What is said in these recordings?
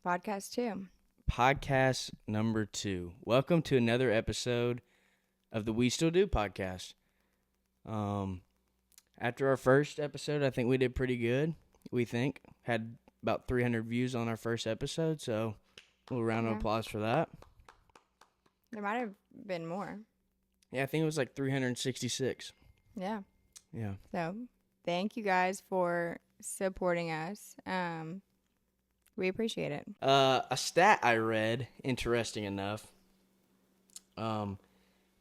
Podcast 2. Podcast number 2. Welcome to another episode of the We Still Do podcast. After our first episode, I think we did pretty good. We think had about 300 views on our first episode, so a little round of applause for that. There might have been more. Yeah, I think it was like 366. Yeah. Yeah. So, thank you guys for supporting us. We appreciate it. A stat I read, interesting enough.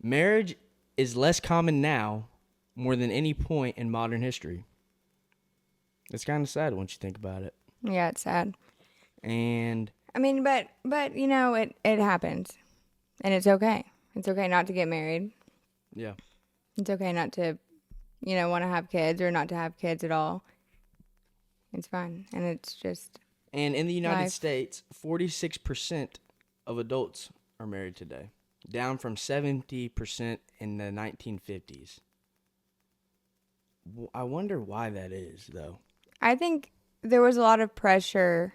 Marriage is less common now more than any point in modern history. It's kind of sad once you think about it. Yeah, it's sad. And I mean, but you know, it happens. And it's okay. It's okay not to get married. yeah. It's okay not to, want to have kids or not to have kids at all. It's fine. And it's just And in the United life. States, 46% of adults are married today, down from 70% in the 1950s. I wonder why that is, though. I think there was a lot of pressure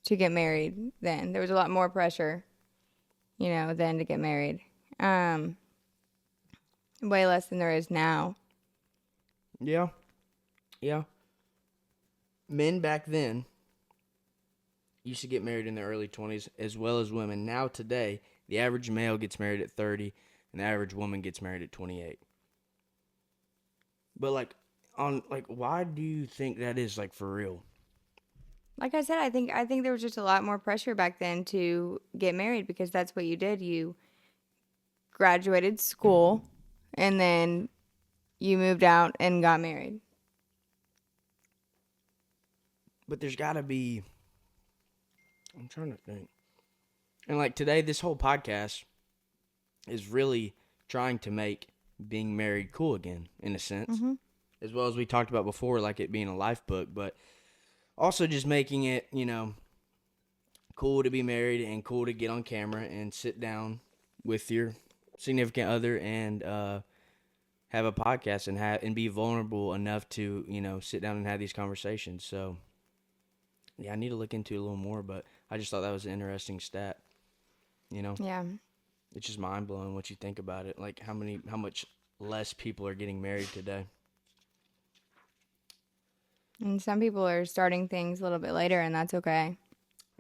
to get married then. There was a lot more pressure, than to get married. Way less than there is now. Yeah. Yeah. Men back then used to get married in their early 20s as well as women. Now today, the average male gets married at 30 and the average woman gets married at 28. But why do you think that is, for real? Like I said, I think there was just a lot more pressure back then to get married because that's what you did. You graduated school and then you moved out and got married. But there's got to be, I'm trying to think. And today, this whole podcast is really trying to make being married cool again, in a sense. Mm-hmm. As well as we talked about before, it being a life book, but also just making it, cool to be married and cool to get on camera and sit down with your significant other and have a podcast and be vulnerable enough to, sit down and have these conversations. So, yeah, I need to look into it a little more, but I just thought that was an interesting stat. Yeah. It's just mind blowing what you think about it. How much less people are getting married today. And some people are starting things a little bit later, and that's okay.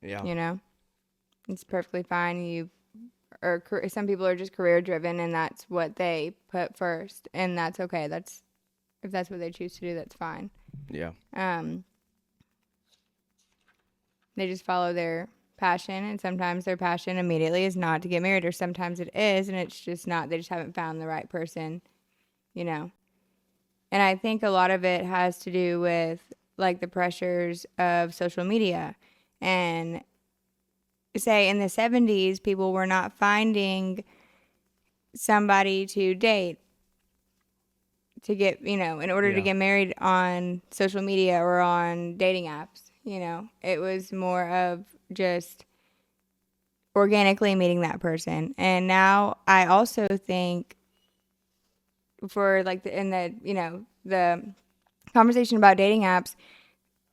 Yeah. It's perfectly fine. Some people are just career driven, and that's what they put first, and that's okay. If that's what they choose to do, that's fine. Yeah. They just follow their passion, and sometimes their passion immediately is not to get married, or sometimes it is, and it's just not. They just haven't found the right person, And I think a lot of it has to do with the pressures of social media. And say in the 70s, people were not finding somebody to date to get, in order to get married on social media or on dating apps. It was more of just organically meeting that person. And now I also think for the conversation about dating apps,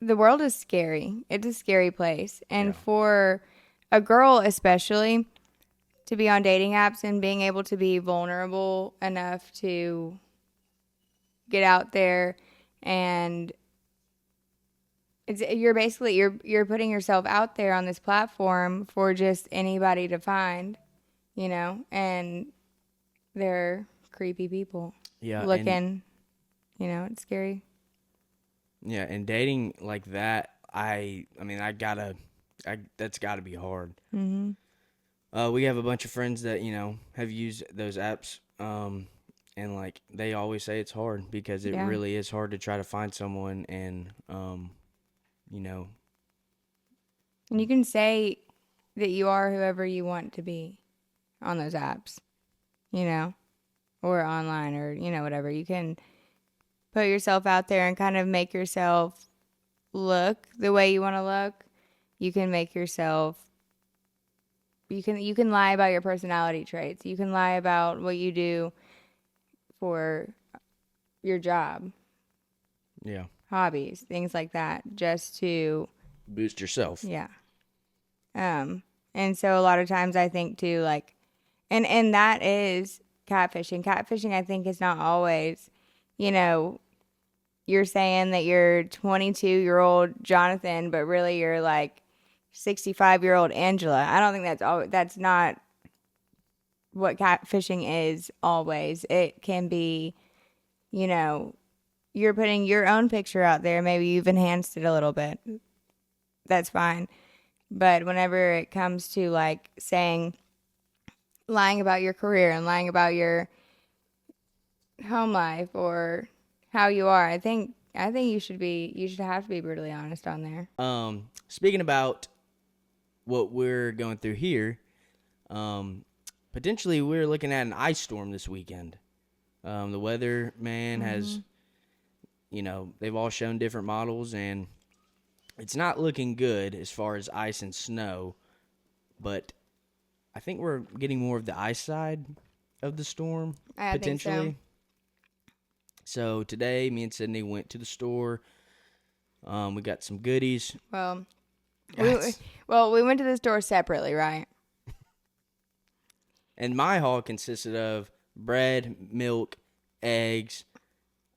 the world is scary. It's a scary place. And for a girl especially to be on dating apps and being able to be vulnerable enough to get out there, and you're putting yourself out there on this platform for just anybody to find, and they're creepy people. Yeah. Looking, it's scary. Yeah, and dating like that, that's gotta be hard. Mm-hmm. We have a bunch of friends that, have used those apps, and they always say it's hard because it really is hard to try to find someone and, And you can say that you are whoever you want to be on those apps, or online or, whatever. You can put yourself out there and kind of make yourself look the way you want to look. You can make yourself, you can lie about your personality traits. You can lie about what you do for your job. Yeah. Hobbies, things like that, just to Boost yourself. Yeah. And so a lot of times I think too, like, and that is catfishing. Catfishing, I think, is not always, you know, you're saying that you're 22-year-old Jonathan, but really you're like 65-year-old Angela. I don't think that's not what catfishing is always. It can be, you know, you're putting your own picture out there. Maybe you've enhanced it a little bit. That's fine. But whenever it comes to like saying, lying about your career and lying about your home life or how you are, I think you should have to be brutally honest on there. Speaking about what we're going through here, potentially we're looking at an ice storm this weekend. The weatherman has, they've all shown different models, and it's not looking good as far as ice and snow, but I think we're getting more of the ice side of the storm, I potentially. think So today, me and Sydney went to the store. We got some goodies. Well, That's- we went to the store separately, right? And my haul consisted of bread, milk, eggs,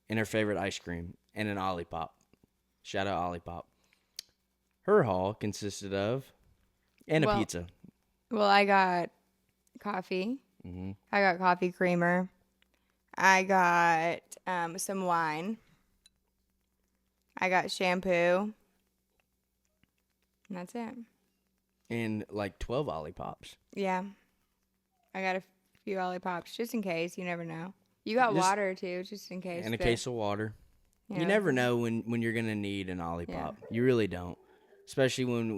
and her favorite ice cream, and an Olipop. Shout out Olipop. Her haul consisted of, and a Well, pizza. Well, I got coffee. Mm-hmm. I got coffee creamer. I got some wine. I got shampoo. And that's it. And like 12 Olipops. Yeah. I got a few lollipops just in case. You never know. You got Just- water too, just in case. And a but, case of water. You know, never know when you're going to need an Olipop. You really don't. Especially when,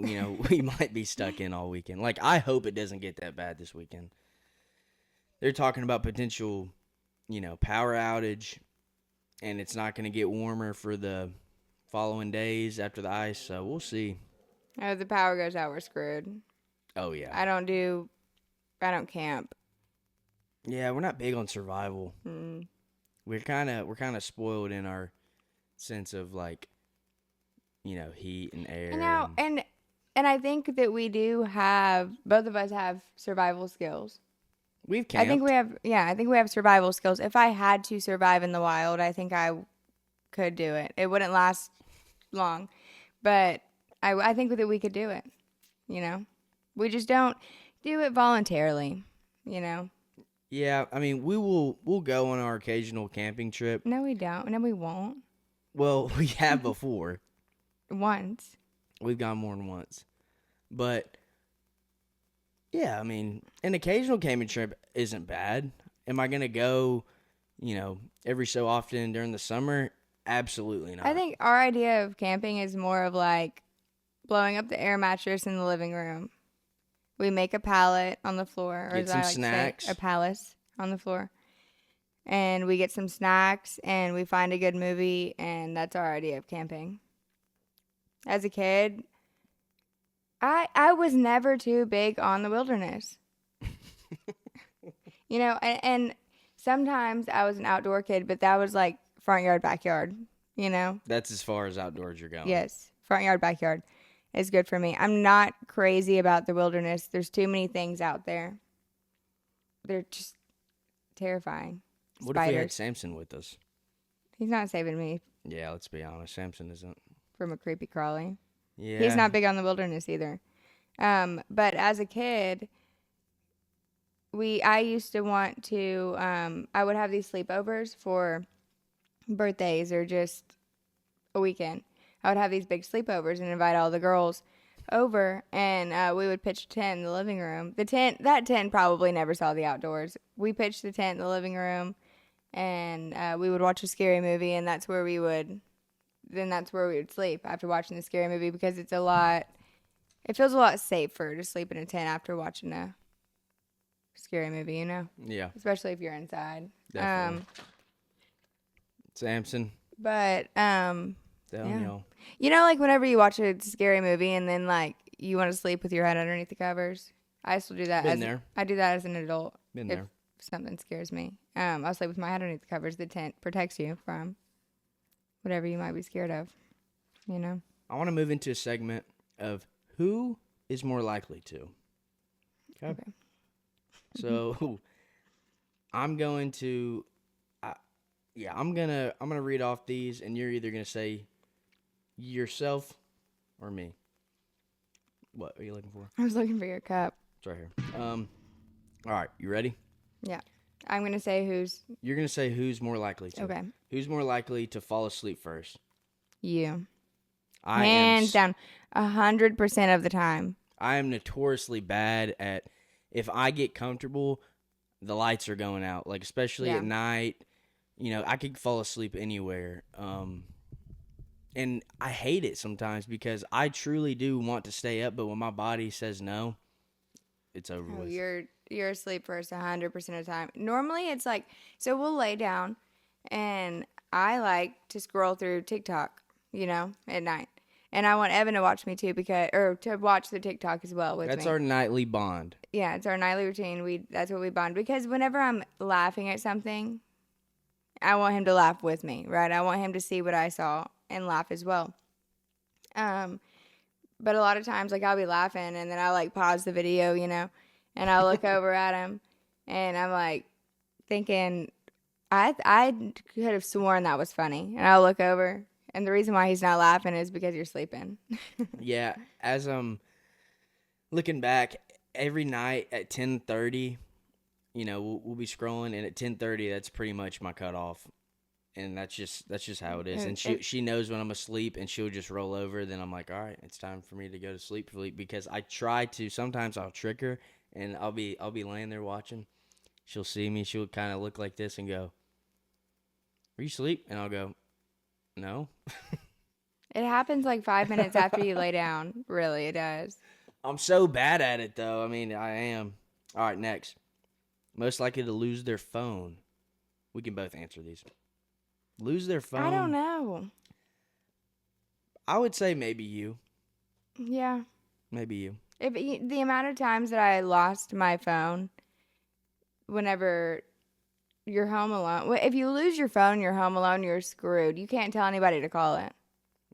we might be stuck in all weekend. Like, I hope it doesn't get that bad this weekend. They're talking about potential, power outage, and it's not going to get warmer for the following days after the ice, so we'll see. If the power goes out, we're screwed. Oh, yeah. I don't camp. Yeah, we're not big on survival. Mm. We're kind of spoiled in our sense of, like, heat and air. And I think that we do have, both of us have survival skills. We've camped. I think we have survival skills. If I had to survive in the wild, I think I could do it. It wouldn't last long, but I think that we could do it. We just don't do it voluntarily. Yeah, I mean, we'll go on our occasional camping trip. No, we don't. No, we won't. Well, we have before. Once. We've gone more than once. But, yeah, I mean, an occasional camping trip isn't bad. Am I going to go, every so often during the summer? Absolutely not. I think our idea of camping is more of like blowing up the air mattress in the living room. We make a pallet on the floor. Or Get as some I like to say, snacks. a palace on the floor. And we get some snacks and we find a good movie, and that's our idea of camping. As a kid, I was never too big on the wilderness. And sometimes I was an outdoor kid, but that was like front yard, backyard, That's as far as outdoors you're going. Yes, front yard, backyard is good for me. I'm not crazy about the wilderness. There's too many things out there. They're just terrifying. What if we had Spiders. Samson with us? He's not saving me Yeah, let's be honest. Samson isn't. from a creepy crawly. Yeah. He's not big on the wilderness either. But as a kid, I used to want to, I would have these sleepovers for birthdays or just a weekend. I would have these big sleepovers and invite all the girls over, and we would pitch a tent in the living room. That tent probably never saw the outdoors. We pitched the tent in the living room, and we would watch a scary movie, and that's where we would sleep after watching the scary movie, because it feels a lot safer to sleep in a tent after watching a scary movie, Yeah, especially if you're inside. definitely. Samson. But Telling y'all. like whenever you watch a scary movie and then like you want to sleep with your head underneath the covers, I still do that. Been there. I do that as an adult. Been if there. something scares me, I'll sleep with my head underneath the covers. The tent protects you from whatever you might be scared of. I want to move into a segment of who is more likely to. Okay. Okay. So I'm going to, I'm gonna read off these, and you're either gonna say yourself or me. What are you looking for? I was looking for your cup. It's right here. All right, you ready? Yeah. I'm going to say who's. You're gonna say who's more likely to. Okay. Who's more likely to fall asleep first? You. I Hands am. down. 100% of the time. I am notoriously bad at. If I get comfortable, the lights are going out. Like especially Yeah. at night. You know, I could fall asleep anywhere. And I hate it sometimes because I truly do want to stay up, but when my body says no, it's over Oh, with. you're asleep first 100% of the time. Normally it's like, so we'll lay down and I like to scroll through TikTok, at night. And I want Evan to watch me too or to watch the TikTok as well with That's me. our nightly bond. Yeah, it's our nightly routine. That's what we bond because whenever I'm laughing at something, I want him to laugh with me, right? I want him to see what I saw and laugh as well. But a lot of times, like, I'll be laughing and then I'll, like, pause the video, and I'll look over at him and I'm, like, thinking, I could have sworn that was funny. And I'll look over and the reason why he's not laughing is because you're sleeping. Yeah, as I'm looking back, every night at 10:30, we'll be scrolling, and at 10:30, that's pretty much my cutoff. And that's just how it is. And she knows when I'm asleep, and she'll just roll over. Then I'm like, all right, it's time for me to go to sleep, because I try to. Sometimes I'll trick her, and I'll be laying there watching. She'll see me. She'll kind of look like this and go, "Are you asleep?" And I'll go, "No." It happens like 5 minutes after you lay down. Really, it does. I'm so bad at it, though. I mean, I am. All right, next. Most likely to lose their phone. We can both answer these. Lose their phone. I don't know. I would say maybe you. Yeah. Maybe you. The amount of times that I lost my phone whenever you're home alone. Well, if you lose your phone, you're home alone, you're screwed. You can't tell anybody to call it.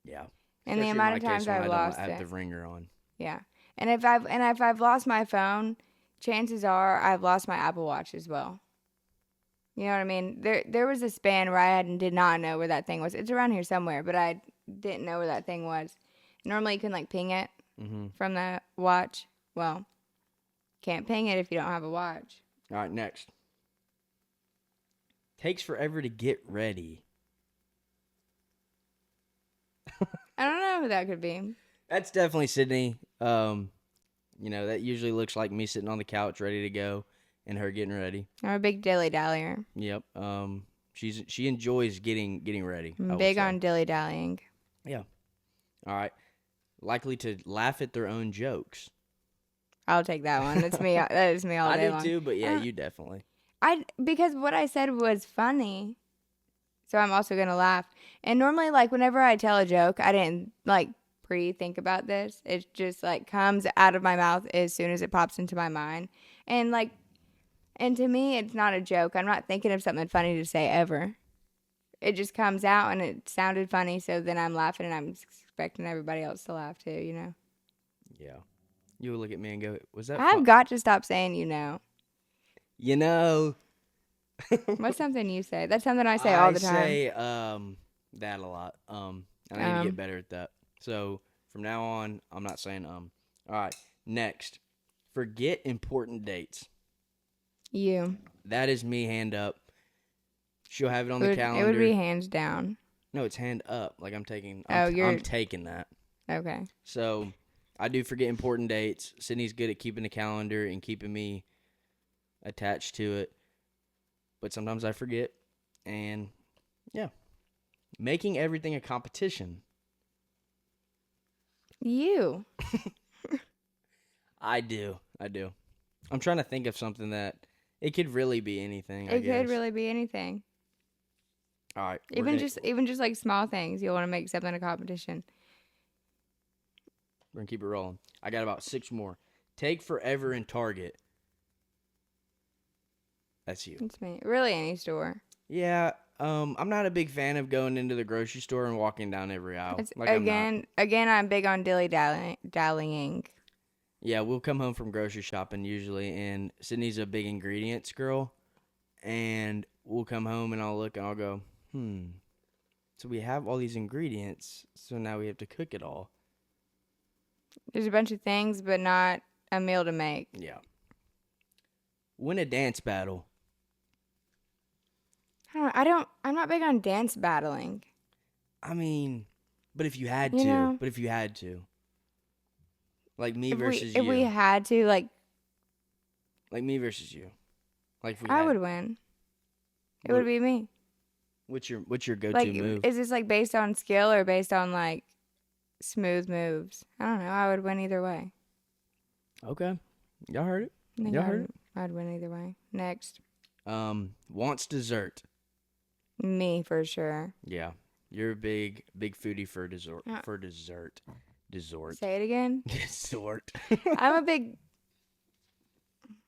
Yeah. And the Especially in amount my of times case when I've I lost don't have it. the ringer on. Yeah. And if I've lost my phone, chances are I've lost my Apple Watch as well. You know what I mean? There was a span where I did not know where that thing was. It's around here somewhere, but I didn't know where that thing was. Normally you can like ping it from the watch. Well, can't ping it if you don't have a watch. All right, next. Takes forever to get ready. I don't know who that could be. That's definitely Sydney. That usually looks like me sitting on the couch ready to go and her getting ready. I'm a big dilly-dallyer. Yep. She enjoys getting ready. I'm big on dilly-dallying. Yeah. All right. Likely to laugh at their own jokes. I'll take that one. That's me. That is me all day long. I do too, but yeah, you definitely. Because what I said was funny, so I'm also gonna laugh. And normally, like whenever I tell a joke, I didn't like pre-think about this. It just like comes out of my mouth as soon as it pops into my mind. And to me, it's not a joke. I'm not thinking of something funny to say ever. It just comes out and it sounded funny, so then I'm laughing and I'm expecting everybody else to laugh too. Yeah. You would look at me and go, "Was that?" I've got to stop saying You know. What's something you say? That's something I say all the time. I say that a lot. And I need to get better at that. So from now on, I'm not saying All right, next. Forget important dates. You. That is me, hand up. She'll have it on the calendar. It would be hands down. No, it's hand up. Like I'm taking that. Okay. So I do forget important dates. Sydney's good at keeping a calendar and keeping me attached to it. But sometimes I forget. And yeah. Making everything a competition. You. I do. I'm trying to think of something that it could really be anything. It could really be anything. All right. Even just like small things, you'll want to make something a competition. We're gonna keep it rolling. I got about 6 more. Take forever in Target. That's you. It's me. Really, any store. Yeah. I'm not a big fan of going into the grocery store and walking down every aisle. Again, I'm big on dilly-dallying. Yeah, we'll come home from grocery shopping usually, and Sydney's a big ingredients girl, and we'll come home and I'll look and I'll go, so we have all these ingredients, so now we have to cook it all. There's a bunch of things, but not a meal to make. Yeah. Win a dance battle. I'm not big on dance battling. I mean, but if you had You to, know. like me If versus if you, we had to, like me versus you, like if we I had, would win. It what- would be me. what's your go-to Like, move? is this like based on skill or based on like smooth moves? I don't know. I would win either way. Okay, y'all heard it. I think Y'all heard I'd win either way. Next, Wants dessert. me for sure. Yeah, you're a big foodie for dessert. Uh, For dessert. Say it again. Dessert. I'm a big.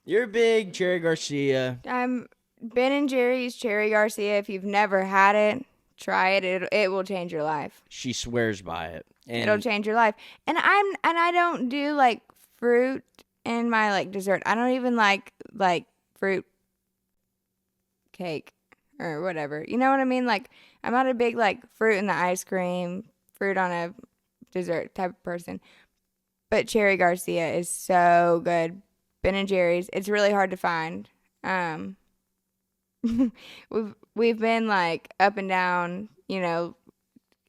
You're a big Cherry Garcia. I'm Ben and Jerry's Cherry Garcia. If you've never had it, try it. It will change your life. She swears by it. And It'll change your life. And I don't do like fruit in my like dessert. I don't even like fruit cake or whatever. You know what I mean? Like I'm not a big like fruit in the ice cream, fruit on a dessert type of person. But Cherry Garcia is so good. Ben and Jerry's. It's really hard to find. We've been like up and down, you know,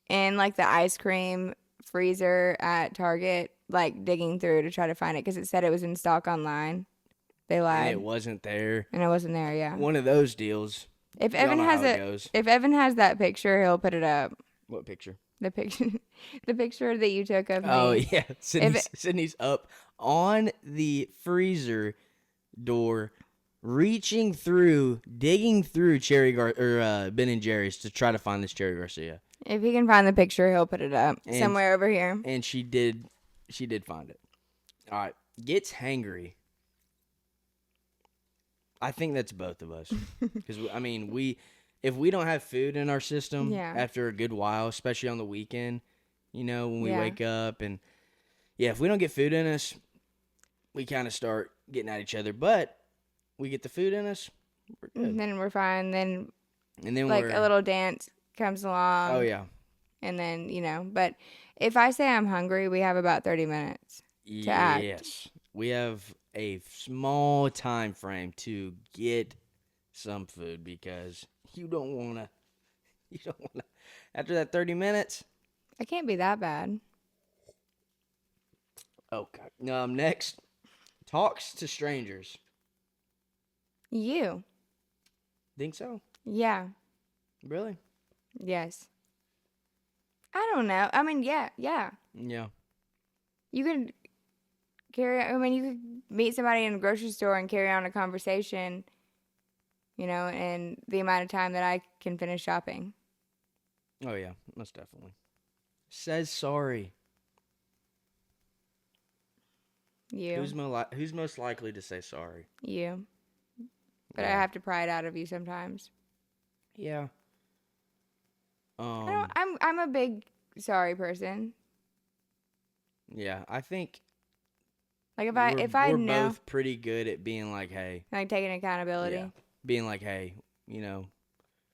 in like the ice cream freezer at Target, like digging through to try to find it because it said it was in stock online. They lied, it wasn't there. and it wasn't there. Yeah. One of those deals. If Y'all Evan know has how it it, goes. if Evan has that picture, he'll put it up. What picture? The picture, the picture that you took of me. Oh yeah, Sydney's up on the freezer door, reaching through, digging through Ben and Jerry's to try to find this Cherry Garcia. If he can find the picture, he'll put it up And- somewhere over here. And she did find it. All right, gets hangry. I think that's both of us, because I mean if we don't have food in our system Yeah. after a good while, especially on the weekend, you know, when we Yeah. wake up and if we don't get food in us, we kind of start getting at each other. But we get the food in us, we're good. And then we're fine. Then And then like we're a little dance comes along. oh yeah, And then, you know, but if I say I'm hungry, we have about 30 minutes. act. yes, we have a small time frame to get some food because you don't wanna after that 30 minutes. It can't be that bad. Okay. Next, talks to strangers. You. Think so? Yeah. Really? Yes. I don't know. I mean, yeah. Yeah. You could you could meet somebody in a grocery store and carry on a conversation, you know, in the amount of time that I can finish shopping. Oh yeah, most definitely. Says sorry. You. Who's most likely to say sorry? You. But I Yeah. have to pry it out of you sometimes. Yeah. I'm a big sorry person. Yeah, I think Like if I we're know, both pretty good at being like, hey, like taking accountability. yeah, being like, hey, you know,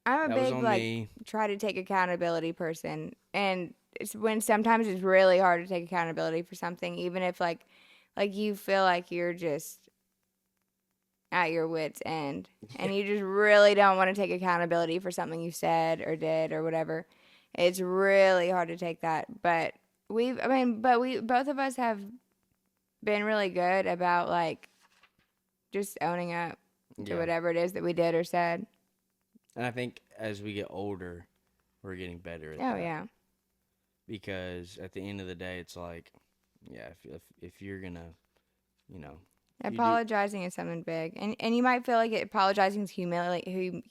I'm a that was big on like me. try to take accountability person, and it's when sometimes it's really hard to take accountability for something, even if like you feel like you're just at your wits end, and you just really don't want to take accountability for something you said or did or whatever. It's really hard to take that, but we both of us have been really good about like just owning up to Yeah. whatever it is that we did or said. And I think as we get older, we're getting better at Oh that. yeah. Because at the end of the day, it's like, yeah, if you're gonna, you know, you do- Apologizing is something big, and you might feel like apologizing is humiliating,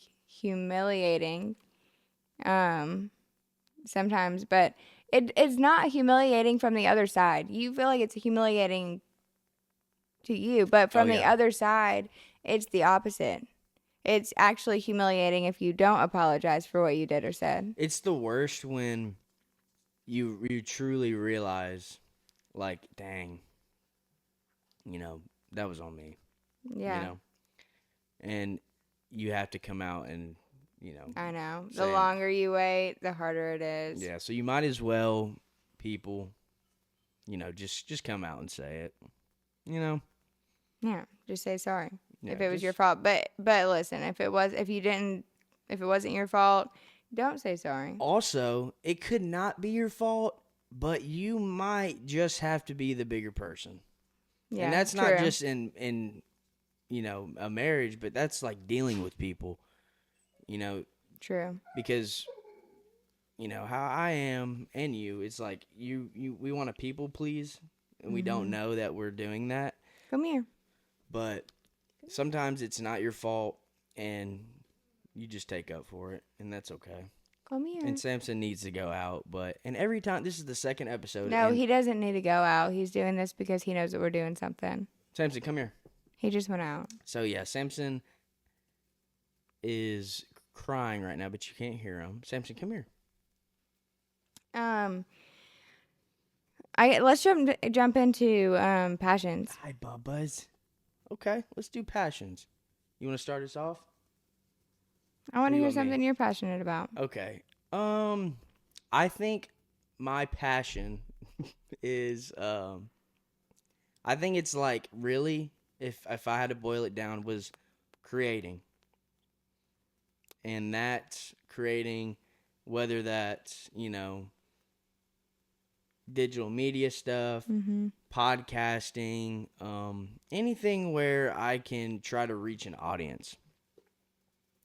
sometimes, but it's not humiliating from the other side. You feel like it's humiliating to you, but from the yeah. other side, it's the opposite. It's actually humiliating if you don't apologize for what you did or said. it's the worst when you truly realize, like, dang, that was on me. Yeah. You know, and you have to come out and I know. The saying, longer you wait, the harder it is. yeah. So you might as well, people, just come out and say it. You know, Yeah. Just say sorry yeah. if it was your just- fault. But listen, if it wasn't your fault, don't say sorry. Also, it could not be your fault, but you might just have to be the bigger person. Yeah. And that's true. not just in a marriage, but that's like dealing with people, True. because how I am and you, it's like we want to people please, and we don't know that we're doing that. Come here. But sometimes it's not your fault, and you just take up for it, and that's okay. Come here. And Samson needs to go out, and every time, this is the second episode. No, and he doesn't need to go out. He's doing this because he knows that we're doing something. Samson, come here. He just went out. So yeah, Samson is crying right now, but you can't hear him. Samson, come here. Let's jump into passions. Hi, Bubbas. Okay, let's do passions. You want to start us off? I want to you hear want me? something you're passionate about. Okay. I think my passion is I think it's like really, if I had to boil it down, was creating. And that's creating, whether that's, digital media stuff, podcasting, anything where I can try to reach an audience.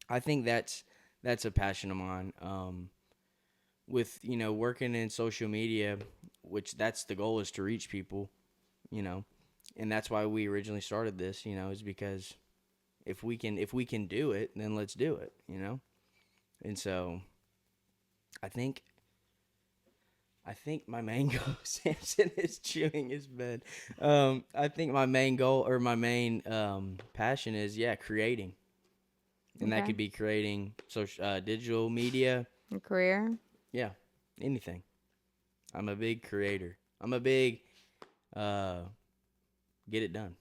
I think that's a passion of mine. With working in social media, which that's the goal, is to reach people, and that's why we originally started this. Is because if we can do it, then let's do it. And so I think my main goal, Samson is chewing his bed. I think my main goal, or my main passion, is creating, and that Okay. could be creating social digital media. A career. Yeah, anything. I'm a big creator. I'm a big get it done.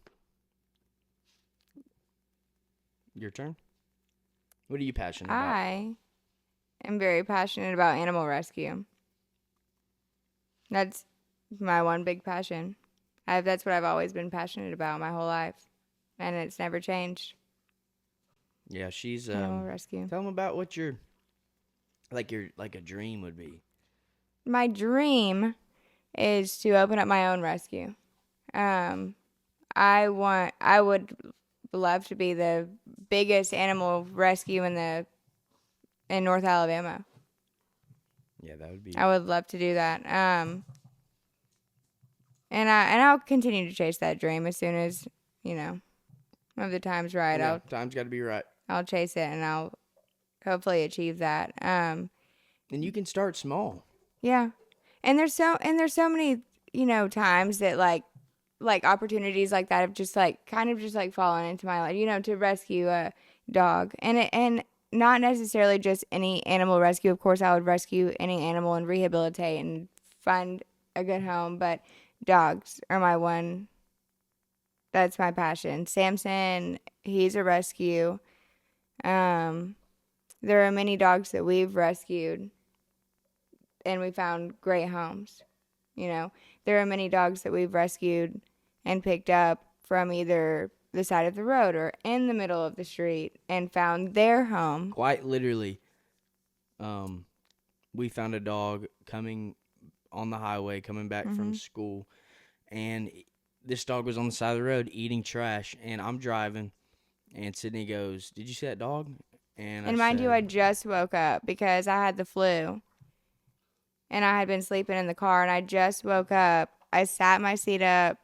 Your turn. What are you passionate about? I am very passionate about animal rescue. That's my one big passion. That's what I've always been passionate about my whole life, and it's never changed. Yeah, she's Animal rescue. Tell them about what your a dream would be. My dream is to open up my own rescue. I would love to be the biggest animal rescue in North Alabama. Yeah, that would be. I would love to do that. And I'll continue to chase that dream as soon as, when the time's right. Yeah, time's got to be right. I'll chase it, and I'll hopefully achieve that. And you can start small. Yeah. And there's so many, times that like opportunities like that have just kind of fallen into my life, to rescue a dog. And not necessarily just any animal rescue. Of course, I would rescue any animal and rehabilitate and find a good home, but dogs are that's my passion. Samson, he's a rescue. There are many dogs that we've rescued and we found great homes. There are many dogs that we've rescued and picked up from either the side of the road or in the middle of the street and found their home. Quite literally, we found a dog coming on the highway, coming back from school, and this dog was on the side of the road eating trash, and I'm driving, and Sydney goes, "Did you see that dog?" And mind you, I just woke up because I had the flu. And I had been sleeping in the car, and I just woke up. I sat my seat up,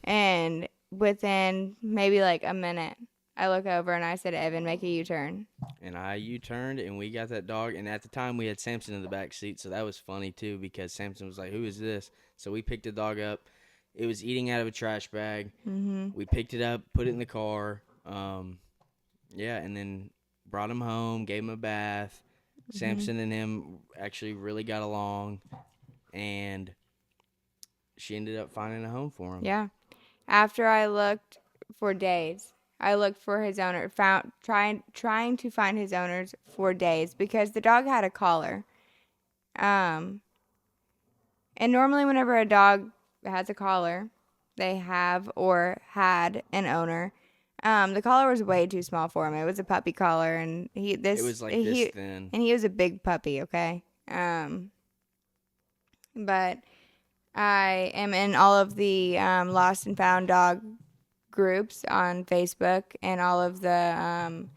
and within maybe a minute, I look over and I said, "Evan, make a U-turn." And I U-turned, and we got that dog. And at the time, we had Samson in the back seat, so that was funny too, because Samson was like, "Who is this?" So we picked the dog up. It was eating out of a trash bag. We picked it up, put it in the car. And then brought him home, gave him a bath. Samson and him actually really got along, and she ended up finding a home for him. Yeah. After I looked for days, I looked for his owner, trying to find his owners for days because the dog had a collar. Um, and normally whenever a dog has a collar, they have or had an owner. The collar was way too small for him. It was a puppy collar, and It was like this thin. he was a big puppy. Okay. But I am in all of the lost and found dog groups on Facebook and all of the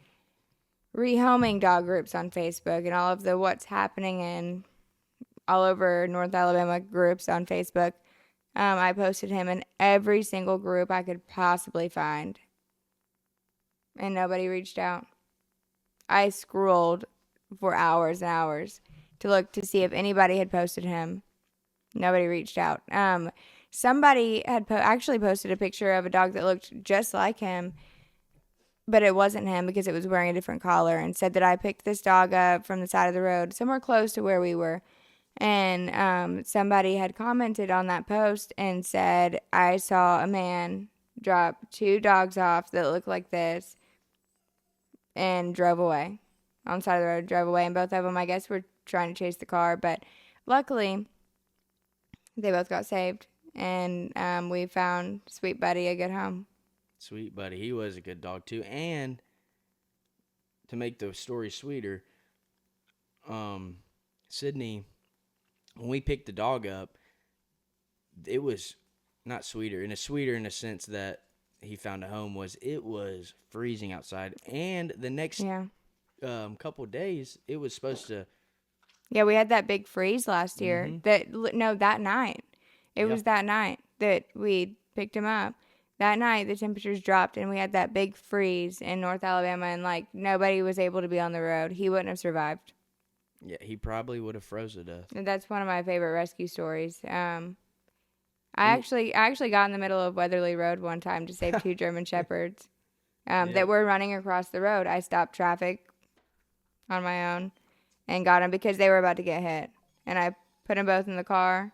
rehoming dog groups on Facebook and all of the what's happening in all over North Alabama groups on Facebook. I posted him in every single group I could possibly find, and nobody reached out. I scrolled for hours and hours to look to see if anybody had posted him. Nobody reached out. Somebody had actually posted a picture of a dog that looked just like him, but it wasn't him because it was wearing a different collar, and said that I picked this dog up from the side of the road, somewhere close to where we were. And somebody had commented on that post and said, I saw a man drop 2 dogs off that looked like this and drove away. On the side of the road, drove away, and both of them, I guess, were trying to chase the car, but luckily they both got saved, and we found Sweet Buddy a good home. Sweet Buddy. He was a good dog too. And to make the story sweeter, Sydney, when we picked the dog up, it was not sweeter. Sweeter in a sense that he found a home it was freezing outside. And the next couple of days, it was supposed to. Yeah, we had that big freeze last year. That night. It was that night that we picked him up. That night, the temperatures dropped, and we had that big freeze in North Alabama, and, like, nobody was able to be on the road. He wouldn't have survived. Yeah, he probably would have froze to death. And that's one of my favorite rescue stories. I actually got in the middle of Weatherly Road one time to save 2 German Shepherds that were running across the road. I stopped traffic on my own and got them because they were about to get hit. And I put them both in the car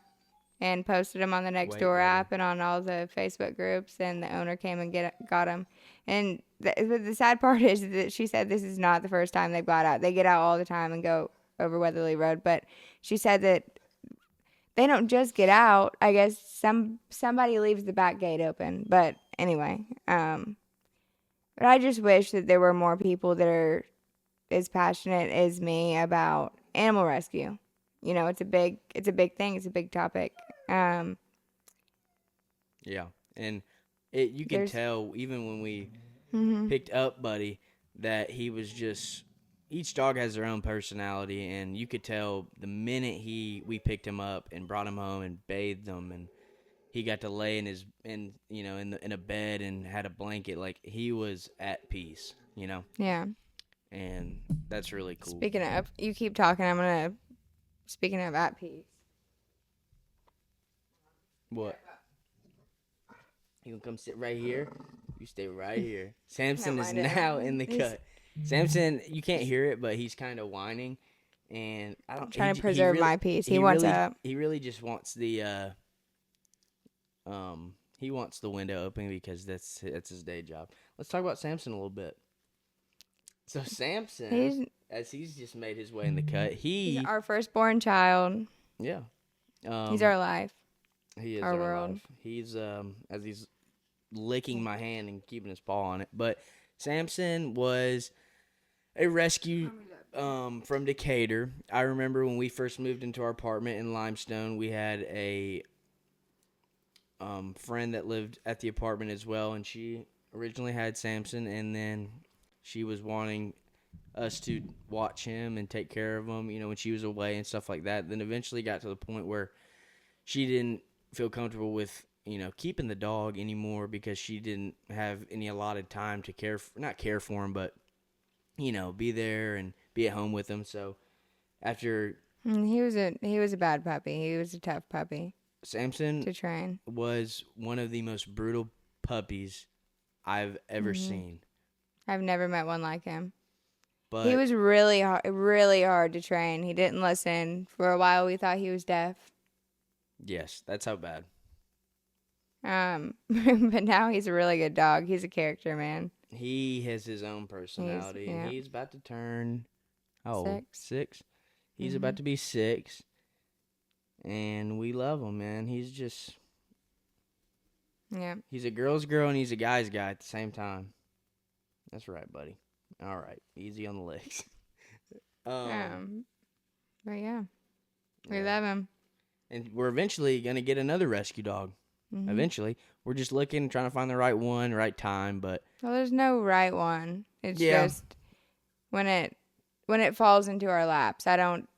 and posted them on the Nextdoor app and on all the Facebook groups, and the owner came and got them. And the sad part is that she said this is not the first time they've got out. They get out all the time and go over Weatherly Road, but she said that they don't just get out. I guess somebody leaves the back gate open. But anyway, but I just wish that there were more people that are as passionate as me about animal rescue. You know, it's a big thing. It's a big topic. Yeah, and you can tell even when we picked up Buddy that he was just. Each dog has their own personality, and you could tell the minute we picked him up and brought him home and bathed him, and he got to lay in a bed and had a blanket, like he was at peace, you know. Yeah. And that's really cool. Speaking of, you keep talking. Speaking of at peace. What? You gonna come sit right here? You stay right here. Samson is now in the cut. Samson, you can't hear it, but he's kind of whining, and I'm trying to preserve my peace. He wants up. He really just wants the he wants the window open because that's his day job. Let's talk about Samson a little bit. So Samson, as he's just made his way in the cut, he's our firstborn child. Yeah, he's our life. He is our world. Life. He's as he's licking my hand and keeping his paw on it, but Samson was a rescue from Decatur. I remember when we first moved into our apartment in Limestone, we had a friend that lived at the apartment as well, and she originally had Samson, and then she was wanting us to watch him and take care of him, you know, when she was away and stuff like that. Then eventually got to the point where she didn't feel comfortable with, you know, keeping the dog anymore because she didn't have any allotted time to not care for him, but, you know, be there and be at home with him. So after he was a bad puppy. He was a tough puppy. Samson to train was one of the most brutal puppies I've ever seen. I've never met one like him. But he was really hard to train. He didn't listen. For a while we thought he was deaf. Yes, that's how bad. But now he's a really good dog. He's a character, man. He has his own personality, and yeah. he's about to turn, how old? 6. 6? He's Mhm. about to be 6, and we love him, man. He's just, Yeah. he's a girl's girl, and he's a guy's guy at the same time. That's right, buddy. All right, easy on the legs. But yeah, we Yeah. love him. And we're eventually going to get another rescue dog. Mhm. Eventually. We're just looking, trying to find the right one, right time, but Well, there's no right one. It's Yeah. just when it falls into our laps. I don't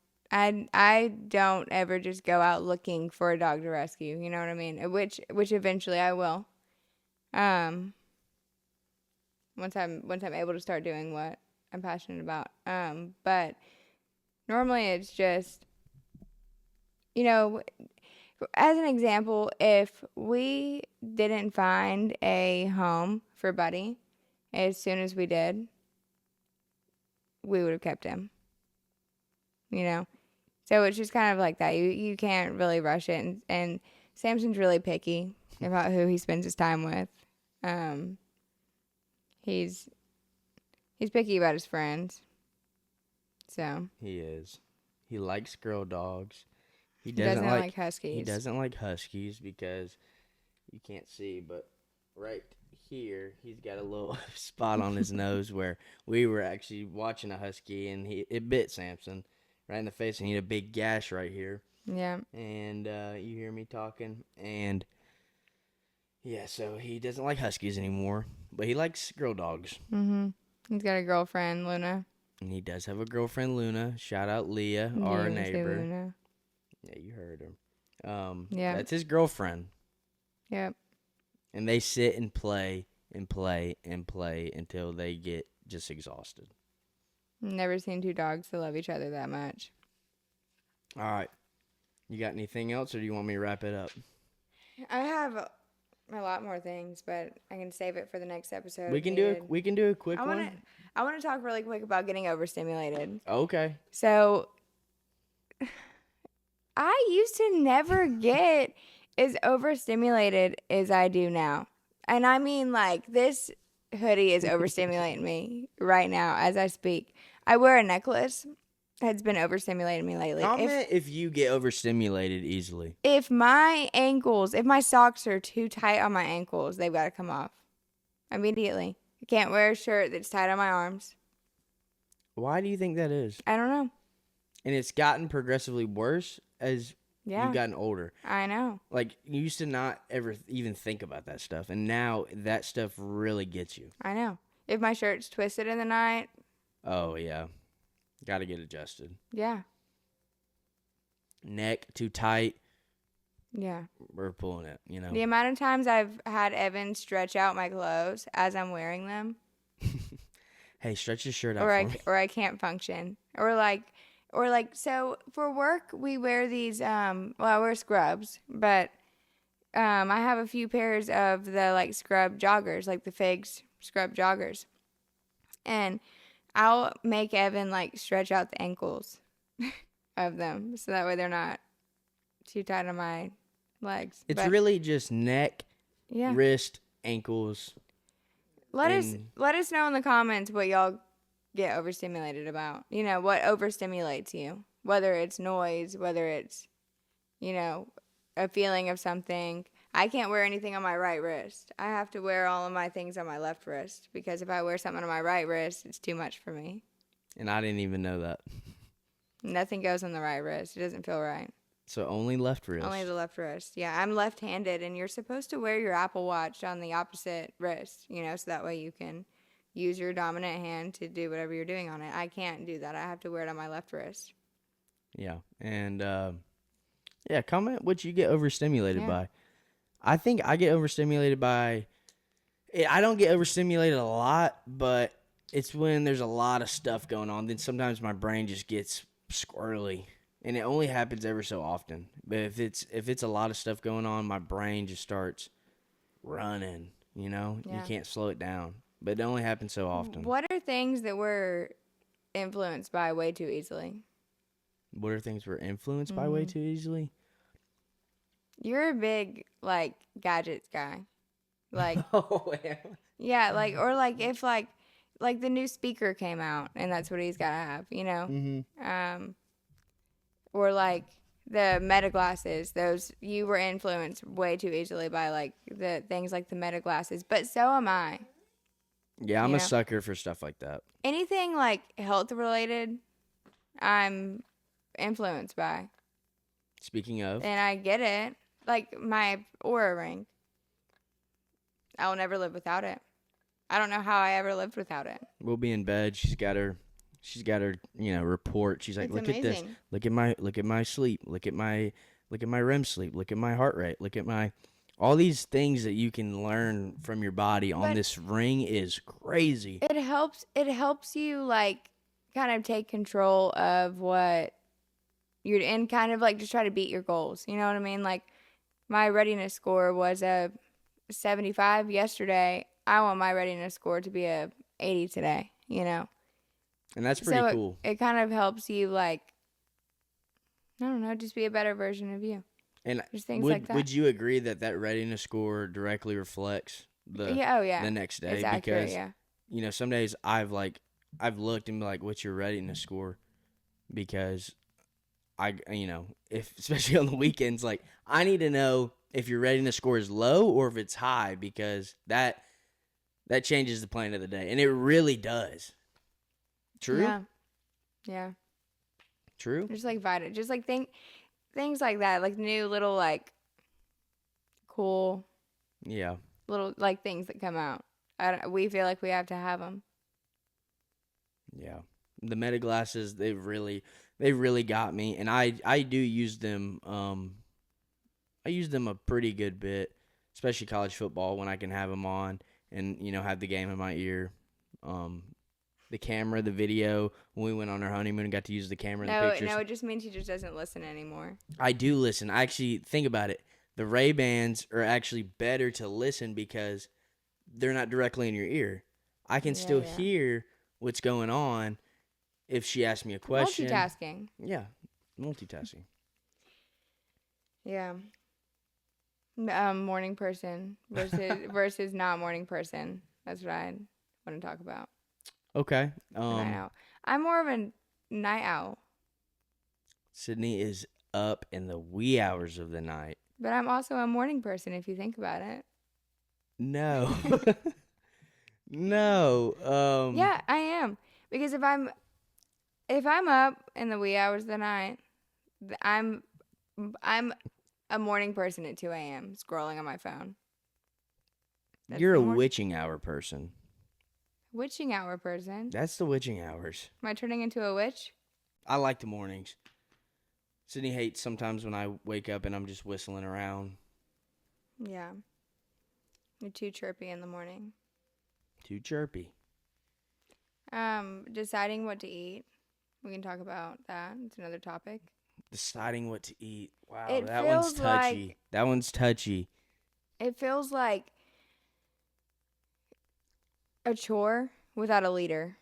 ever just go out looking for a dog to rescue. You know what I mean? Which eventually I will. Once I'm able to start doing what I'm passionate about. But normally it's just, as an example, if we didn't find a home for Buddy as soon as we did, we would have kept him. So it's just kind of like that. You can't really rush it, and Samson's really picky about who he spends his time with. He's picky about his friends. So he is. He likes girl dogs. he doesn't like huskies. He doesn't like huskies because you can't see, but right here he's got a little spot on his nose where we were actually watching a husky and it bit Samson right in the face, and he had a big gash right here. Yeah. And you hear me talking, and yeah, so he doesn't like huskies anymore, but he likes girl dogs. Mhm. He's got a girlfriend, Luna. And he does have a girlfriend, Luna. Shout out Leah, our Yeah, you say neighbor. Luna. Yeah, you heard her. Yeah. That's his girlfriend. Yep. And they sit and play and play and play until they get just exhausted. Never seen two dogs that love each other that much. All right. You got anything else, or do you want me to wrap it up? I have a lot more things, but I can save it for the next episode. We can do a quick one. I want to talk really quick about getting overstimulated. Okay. So I used to never get as overstimulated as I do now. And I mean, like, this hoodie is overstimulating me right now as I speak. I wear a necklace. It's been overstimulating me lately. Comment if you get overstimulated easily. If my socks are too tight on my ankles, they've got to come off immediately. I can't wear a shirt that's tight on my arms. Why do you think that is? I don't know. And it's gotten progressively worse as you've gotten older. I know. Like, you used to not ever even think about that stuff, and now that stuff really gets you. I know. If my shirt's twisted in the night. Oh, yeah. Got to get adjusted. Yeah. Neck too tight. Yeah. We're pulling it, you know. The amount of times I've had Evan stretch out my clothes as I'm wearing them. Hey, stretch your shirt out for me. Or I can't function. Or so for work we wear these I wear scrubs, but I have a few pairs of the like scrub joggers, like the Figs scrub joggers. And I'll make Evan like stretch out the ankles of them so that way they're not too tight on my legs. It's really just neck, yeah. wrist, ankles. Let us know in the comments what y'all get overstimulated about. You know, what overstimulates you. Whether it's noise, whether it's, a feeling of something. I can't wear anything on my right wrist. I have to wear all of my things on my left wrist because if I wear something on my right wrist, it's too much for me. And I didn't even know that. Nothing goes on the right wrist. It doesn't feel right. So only left wrist. Only the left wrist. Yeah, I'm left-handed, and you're supposed to wear your Apple Watch on the opposite wrist, so that way you can use your dominant hand to do whatever you're doing on it. I can't do that. I have to wear it on my left wrist. Yeah, and comment what you get overstimulated by. I think I get overstimulated by. I don't get overstimulated a lot, but it's when there's a lot of stuff going on. Then sometimes my brain just gets squirrely. And it only happens ever so often. But if it's a lot of stuff going on, my brain just starts running, Yeah. You can't slow it down. But it only happens so often. What are things that we're influenced by way too easily? What are things we're influenced by way too easily? You're a big like gadgets guy. Like Oh, yeah. yeah, like or like if like the new speaker came out and that's what he's got to have, you know? Or like the meta glasses, those you were influenced way too easily by like the things like the meta glasses, but so am I. Yeah, I'm You a know? sucker for stuff like that. Anything like health related, I'm influenced by. Speaking of, And I get it. Like my Aura ring. I will never live without it. I don't know how I ever lived without it. we'll be in bed. She's got her, report. She's like, It's look at this. amazing. Look at my sleep. Look at my REM sleep. Look at my heart rate. Look at all these things that you can learn from your body on But this ring is crazy. it helps you like kind of take control of what you're and kind of like just try to beat your goals. You know what I mean? Like my readiness score was a 75 yesterday. I want my readiness score to be a 80 today, you know. And that's pretty So cool. it kind of helps you like I don't know, just be a better version of you. And Just things like that. would you agree that readiness score directly reflects Yeah. the next day? It's accurate, Because yeah. some days I've looked and be like, what's your readiness score? Because if especially on the weekends, like I need to know if your readiness score is low or if it's high, because that changes the plan of the day, and it really does. True. Yeah. Yeah. True. Just like just like things like that, like new little like cool Yeah. little like things that come out. We feel like we have to have them. Yeah. The meta glasses, they've really got me, and I do use them. I use them a pretty good bit, especially college football when I can have them on and have the game in my ear. The camera, the video, when we went on our honeymoon and got to use the camera, the pictures. No, it just means he just doesn't listen anymore. I do listen. I actually think about it. The Ray-Bans are actually better to listen because they're not directly in your ear. I can still Yeah. hear what's going on if she asks me a question. Multitasking. Yeah, multitasking. Yeah. Morning person versus not morning person. That's what I want to talk about. Okay. Night owl. I'm more of a night owl, Sydney is up in the wee hours of the night. but I'm also a morning person if you think about it. No. No. Yeah, I am. Because if I'm up in the wee hours of the night, I'm a morning person at 2 a.m. scrolling on my phone. That's You're the a morning. witching hour person. Witching hour person. That's the witching hours. Am I turning into a witch? I like the mornings. Sydney hates sometimes when I wake up and I'm just whistling around. Yeah. You're too chirpy in the morning. Too chirpy. Deciding what to eat. We can talk about that. It's another topic. Deciding what to eat. Wow, It that one's feels touchy. like- That one's touchy. It feels like a chore without a leader.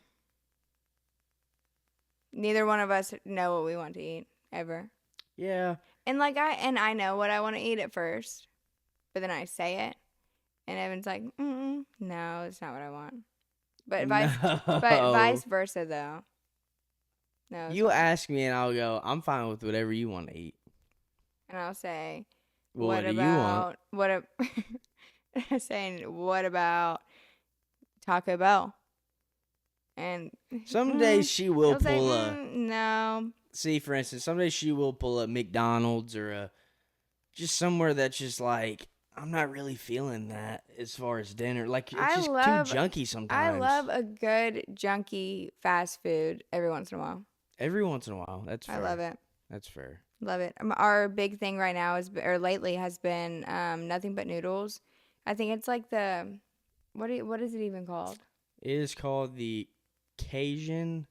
Neither one of us know what we want to eat ever. Yeah. And I know what I want to eat at first, but then I say it, and Evan's like, no, that's not what I want. But vice versa though. No. You ask me and I'll go, I'm fine with whatever you want to eat. And I'll say, Well, what what do you want? what about Taco Bell? And Some days she will I'll say, pull no. see, for instance, some days she will pull a McDonald's or just somewhere that's just like, I'm not really feeling that as far as dinner. Like, it's just too junky sometimes. I love a good junky fast food every once in a while. Every once in a while. That's fair. I love it. That's fair. Love it. Our big thing right now lately has been nothing but noodles. I think it's like what is it even called? It is called the Cajun.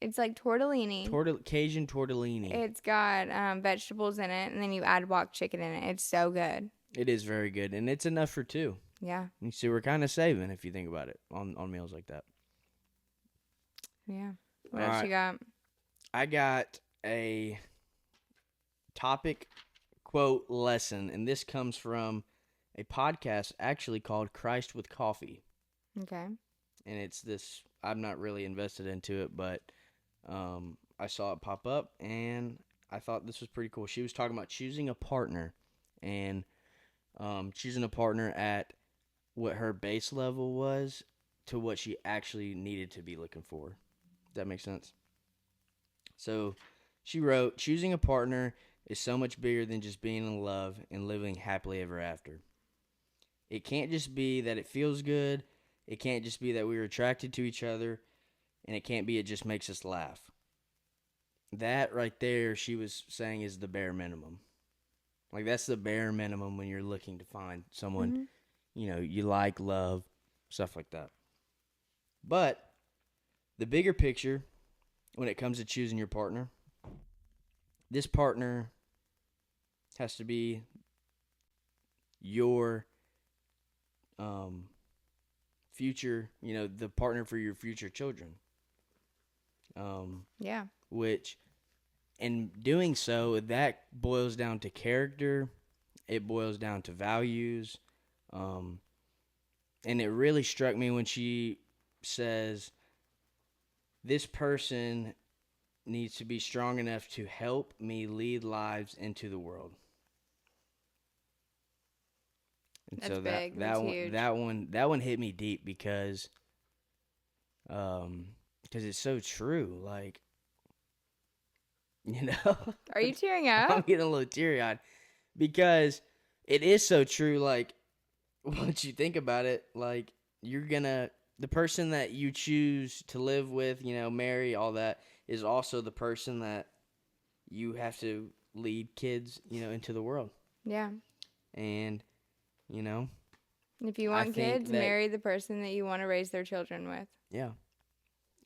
It's like tortellini. Cajun tortellini. It's got vegetables in it, and then you add block chicken in it. It's so good. It is very good, and it's enough for two. Yeah. You see, we're kind of saving if you think about it on meals like that. Yeah. What else you got? I got a topic quote lesson, and this comes from a podcast actually called Christ with Coffee. Okay. And it's this, I'm not really invested into it, but I saw it pop up and I thought this was pretty cool. She was talking about choosing a partner and choosing a partner at what her base level was to what she actually needed to be looking for. Does that make sense? So she wrote, choosing a partner is so much bigger than just being in love and living happily ever after. It can't just be that it feels good. It can't just be that we were attracted to each other. And it can't be it just makes us laugh. That right there, she was saying, is the bare minimum. Like, that's the bare minimum when you're looking to find someone, you like, love, stuff like that. But the bigger picture, when it comes to choosing your partner, this partner has to be your future, the partner for your future children. Yeah. Which, in doing so, that boils down to character. It boils down to values. And it really struck me when she says, this person needs to be strong enough to help me lead lives into the world. And That's so big. that That's one, huge. that one hit me deep because it's so true. Like, Are you tearing I'm up? getting a little teary-eyed because it is so true. Like, once you think about it, like, the person that you choose to live with, marry, all that, is also the person that you have to lead kids, into the world. Yeah. And, If you I want think kids, that- marry the person that you want to raise their children with. yeah.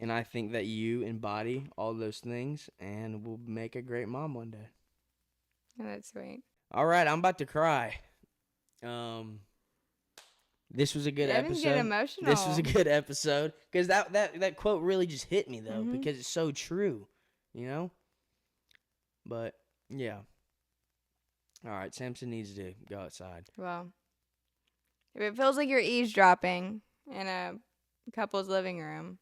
And I think that you embody all those things and will make a great mom one day. Oh, that's sweet. All right, I'm about to cry. This was a good Devin's episode. getting emotional. This was a good episode because that quote really just hit me though, Mhm. because it's so true, But yeah. All right, Samson needs to go outside. Well, if it feels like you're eavesdropping in a couple's living room,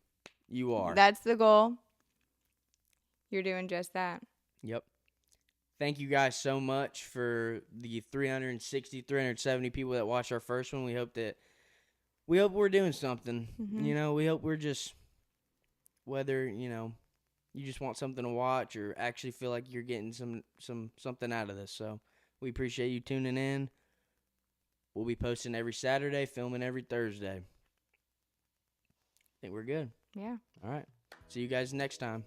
You are. that's the goal. You're doing just that. Yep. Thank you guys so much for the 360, 370 people that watched our first one. We hope we're doing something. Mhm. We hope we're just, whether, you just want something to watch or actually feel like you're getting something out of this. So we appreciate you tuning in. We'll be posting every Saturday, filming every Thursday. I think we're good. Yeah. All right. See you guys next time.